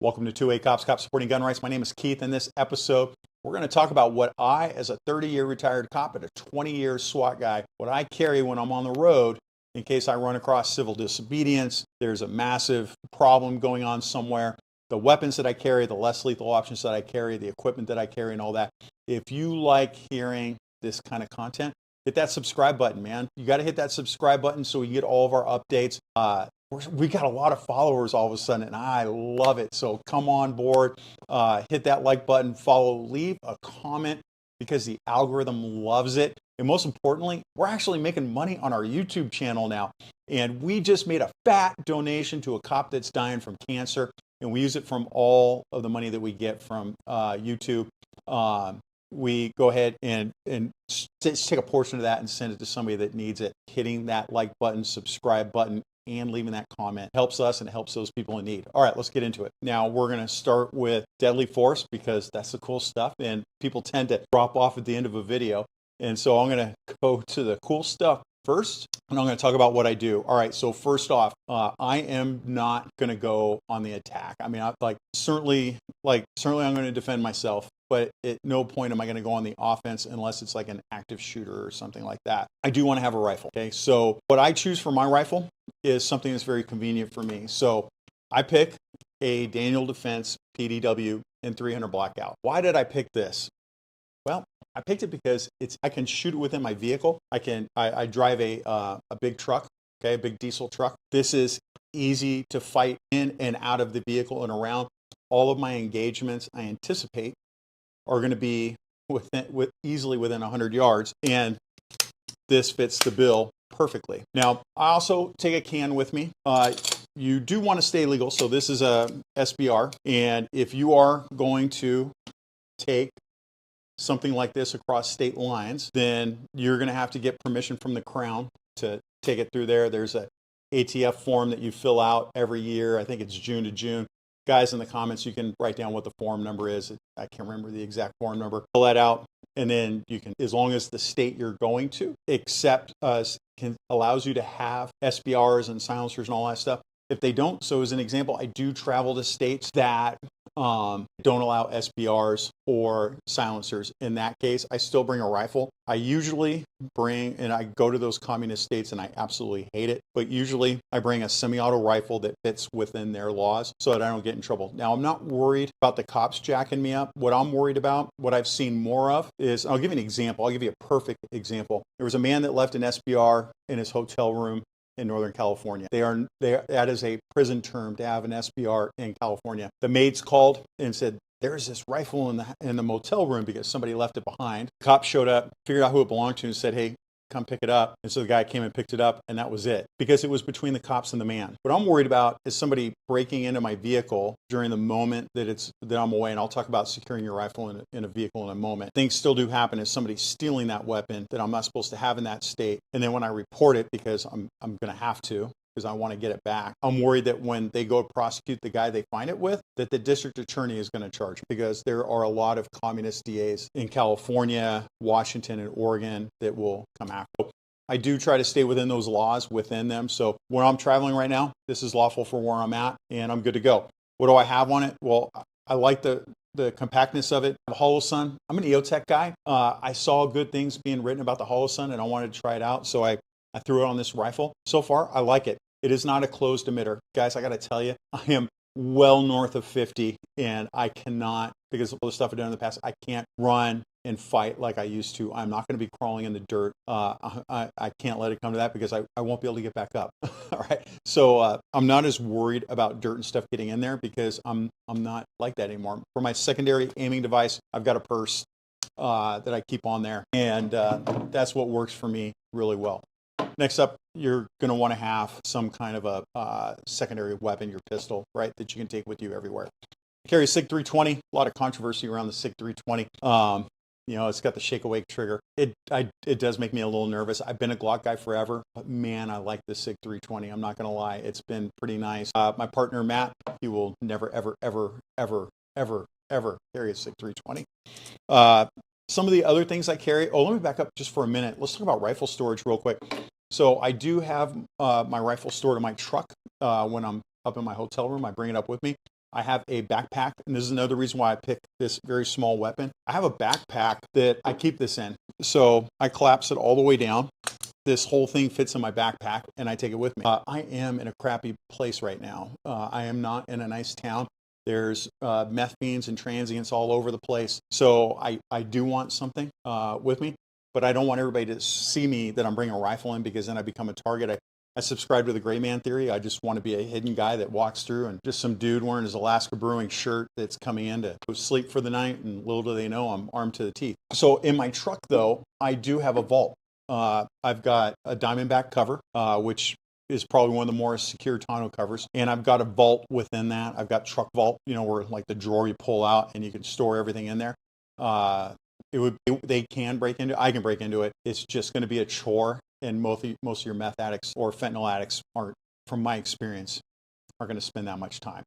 Welcome to 2A Cops, Cops Supporting Gun Rights. My name is Keith. In this episode, we're going to talk about what I, as a 30-year retired cop and a 20-year SWAT guy, what I carry when I'm on the road in case I run across civil disobedience, there's a massive problem going on somewhere, the weapons that I carry, the less lethal options that I carry, the equipment that I carry, and all that. If you like hearing this kind of content, hit that subscribe button, man. You got to hit that subscribe button so you get all of our updates. We got a lot of followers all of a sudden, and I love it. So come on board, hit that like button, follow, leave a comment because the algorithm loves it. And most importantly, we're actually making money on our YouTube channel now. And we just made a fat donation to a cop that's dying from cancer, and we use it from all of the money that we get from YouTube. We go ahead and just take a portion of that and send it to somebody that needs it. Hitting that like button, subscribe button, and leaving that comment helps us and helps those people in need. All right, let's get into it. Now we're going to start with deadly force because that's the cool stuff, and people tend to drop off at the end of a video. And so I'm going to go to the cool stuff first, and I'm going to talk about what I do. All right, so first off, I am not going to go on the attack. I mean, certainly I'm going to defend myself, but at no point am I going to go on the offense unless it's like an active shooter or something like that. I do want to have a rifle. Okay, so what I choose for my rifle is something that's very convenient for me. So I pick a Daniel Defense PDW in 300 blackout. Why did I pick this? Well, I picked it because I can shoot it within my vehicle. I drive a big truck, okay, a big diesel truck. This is easy to fight in and out of the vehicle and around. All of my engagements, I anticipate, are going to be easily within 100 yards, and this fits the bill perfectly. Now, I also take a can with me. You do want to stay legal, so this is a SBR, and if you are going to take something like this across state lines, then you're going to have to get permission from the Crown to take it through there. There's a ATF form that you fill out every year. I think it's June to June. Guys, in the comments, you can write down what the form number is. I can't remember the exact form number. Fill that out, and then you can, as long as the state you're going to allows you to have SBRs and silencers and all that stuff. If they don't, so as an example, I do travel to states that don't allow SBRs or silencers. In that case, I still bring a rifle. I usually and I go to those communist states and I absolutely hate it, but usually I bring a semi-auto rifle that fits within their laws so that I don't get in trouble. Now, I'm not worried about the cops jacking me up. What I'm worried about, what I've seen more of is, I'll give you an example. I'll give you a perfect example. There was a man that left an SBR in his hotel room in Northern California. That is a prison term to have an SBR in California. The maids called and said, there's this rifle in the motel room because somebody left it behind. The cop showed up, figured out who it belonged to, and said, hey, come pick it up. And so the guy came and picked it up, and that was it, because it was between the cops and the man. What I'm worried about is somebody breaking into my vehicle during the moment that I'm away, and I'll talk about securing your rifle in a vehicle in a moment. Things still do happen as somebody stealing that weapon that I'm not supposed to have in that state, and then when I report it, because I'm going to have to, because I want to get it back, I'm worried that when they go prosecute the guy they find it with, that the district attorney is going to charge, because there are a lot of communist DAs in California, Washington, and Oregon that will come after. I do try to stay within those laws within them. So where I'm traveling right now, this is lawful for where I'm at, and I'm good to go. What do I have on it? Well, I like the compactness of it. The Holosun, I'm an EOTech guy. I saw good things being written about the Holosun, and I wanted to try it out. So I threw it on this rifle. So far, I like it. It is not a closed emitter. Guys, I got to tell you, I am well north of 50, and I cannot, because of all the stuff I've done in the past, I can't run and fight like I used to. I'm not going to be crawling in the dirt. I can't let it come to that, because I won't be able to get back up. All right. So I'm not as worried about dirt and stuff getting in there, because I'm not like that anymore. For my secondary aiming device, I've got a purse that I keep on there, and that's what works for me really well. Next up, you're going to want to have some kind of a secondary weapon, your pistol, right, that you can take with you everywhere. I carry a SIG 320. A lot of controversy around the SIG 320. It's got the Shakeawake trigger. It does make me a little nervous. I've been a Glock guy forever, but man, I like the SIG 320. I'm not going to lie. It's been pretty nice. My partner, Matt, he will never, ever, ever, ever, ever, ever carry a SIG 320. Some of the other things I carry. Oh, let me back up just for a minute. Let's talk about rifle storage real quick. So I do have my rifle stored in my truck when I'm up in my hotel room. I bring it up with me. I have a backpack, and this is another reason why I picked this very small weapon. I have a backpack that I keep this in. So I collapse it all the way down. This whole thing fits in my backpack, and I take it with me. I am in a crappy place right now. I am not in a nice town. There's meth fiends and transients all over the place. So I do want something with me, but I don't want everybody to see me that I'm bringing a rifle in, because then I become a target. I subscribe to the Greyman theory. I just want to be a hidden guy that walks through, and just some dude wearing his Alaska Brewing shirt that's coming in to go sleep for the night, and little do they know I'm armed to the teeth. So in my truck, though, I do have a vault. I've got a Diamondback cover, which is probably one of the more secure tonneau covers, and I've got a vault within that. I've got truck vault, where like the drawer you pull out and you can store everything in there. They can break into it. I can break into it. It's just going to be a chore. And most of your meth addicts or fentanyl addicts aren't, from my experience, aren't going to spend that much time.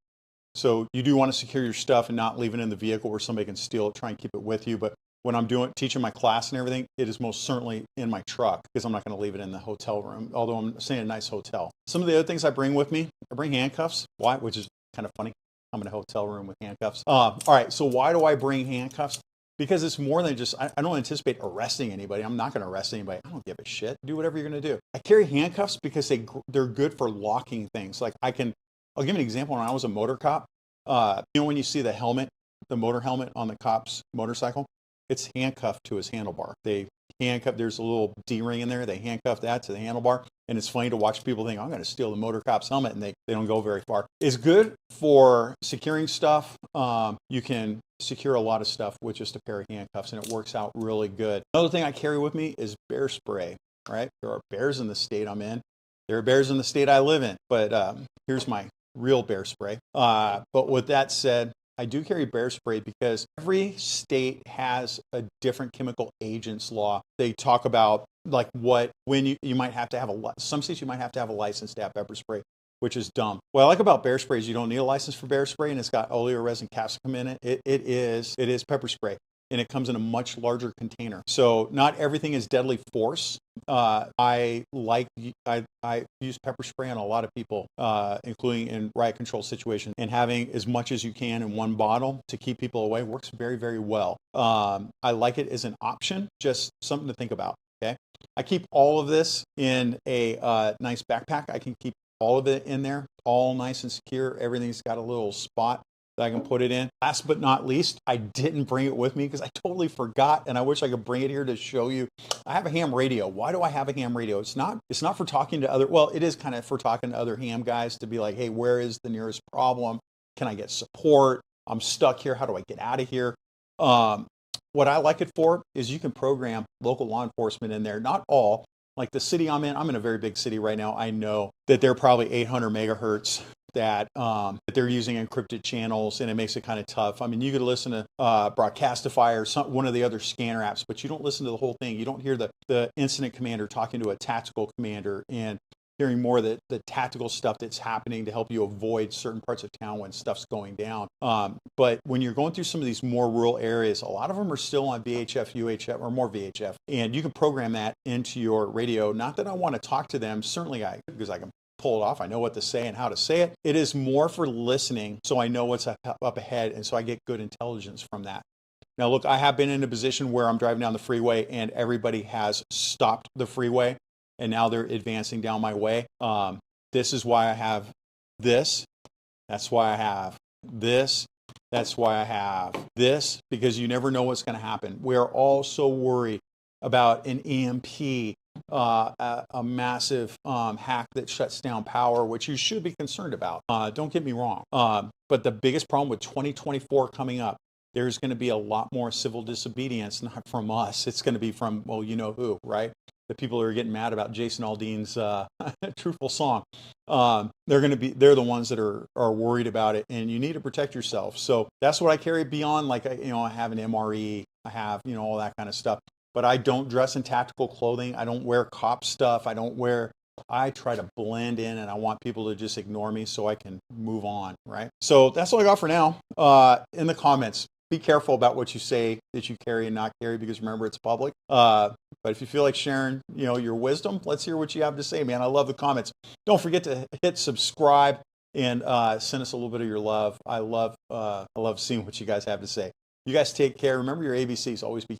So you do want to secure your stuff and not leave it in the vehicle where somebody can steal it. Try and keep it with you. But when I'm teaching my class and everything, it is most certainly in my truck, because I'm not going to leave it in the hotel room, although I'm staying in a nice hotel. Some of the other things I bring with me, I bring handcuffs. Why? Which is kind of funny. I'm in a hotel room with handcuffs. All right, so why do I bring handcuffs? Because it's more than just, I don't anticipate arresting anybody. I'm not going to arrest anybody. I don't give a shit. Do whatever you're going to do. I carry handcuffs because they're good for locking things. Like I'll give you an example. When I was a motor cop, when you see the helmet, the motor helmet on the cop's motorcycle, it's handcuffed to his handlebar. There's a little D-ring in there. They handcuff that to the handlebar. And it's funny to watch people think, I'm going to steal the motor cop's helmet, and they don't go very far. It's good for securing stuff. You can secure a lot of stuff with just a pair of handcuffs, and it works out really good. Another thing I carry with me is bear spray, right? There are bears in the state I'm in. There are bears in the state I live in, but here's my real bear spray. But with that said, I do carry bear spray because every state has a different chemical agents law. They talk about like when you might have to have some states you might have to have a license to have pepper spray, which is dumb. What I like about bear spray is you don't need a license for bear spray, and it's got oleoresin capsicum in it. It is pepper spray, and it comes in a much larger container. So not everything is deadly force. I use pepper spray on a lot of people, including in riot control situations, and having as much as you can in one bottle to keep people away works very, very well. I like it as an option, just something to think about. Okay, I keep all of this in a nice backpack. I can keep all of it in there, all nice and secure. Everything's got a little spot that I can put it in. Last but not least, I didn't bring it with me because I totally forgot, and I wish I could bring it here to show you. I have a ham radio. Why do I have a ham radio? It's not for talking to it is kind of for talking to other ham guys to be like, hey, where is the nearest problem? Can I get support? I'm stuck here. How do I get out of here? What I like it for is you can program local law enforcement in there. Not all. Like the city I'm in a very big city right now. I know that they're probably 800 megahertz, that they're using encrypted channels, and it makes it kind of tough. I mean, you could listen to Broadcastify or one of the other scanner apps, but you don't listen to the whole thing. You don't hear the incident commander talking to a tactical commander and hearing more of the tactical stuff that's happening to help you avoid certain parts of town when stuff's going down. But when you're going through some of these more rural areas, a lot of them are still on VHF, UHF, or more VHF, and you can program that into your radio. Not that I want to talk to them, certainly because I can pull it off. I know what to say and how to say it. It is more for listening, so I know what's up ahead, and so I get good intelligence from that. Now, look, I have been in a position where I'm driving down the freeway and everybody has stopped the freeway, and now they're advancing down my way. This is why I have this. That's why I have this. That's why I have this, because you never know what's going to happen. We're all so worried about an EMP, a massive hack that shuts down power, which you should be concerned about. Don't get me wrong. But the biggest problem with 2024 coming up, there's going to be a lot more civil disobedience, not from us. It's going to be from, well, you know who, right? The people who are getting mad about Jason Aldean's truthful song. They're the ones that are worried about it, and you need to protect yourself. So that's what I carry beyond, like, I have an MRE, I have, all that kind of stuff. But I don't dress in tactical clothing. I don't wear cop stuff. I try to blend in, and I want people to just ignore me so I can move on, right? So that's all I got for now. In the comments, be careful about what you say that you carry and not carry, because remember, it's public. But if you feel like sharing, your wisdom, let's hear what you have to say, man. I love the comments. Don't forget to hit subscribe. and send us a little bit of your love. I love seeing what you guys have to say. You guys take care. Remember your ABCs. Always be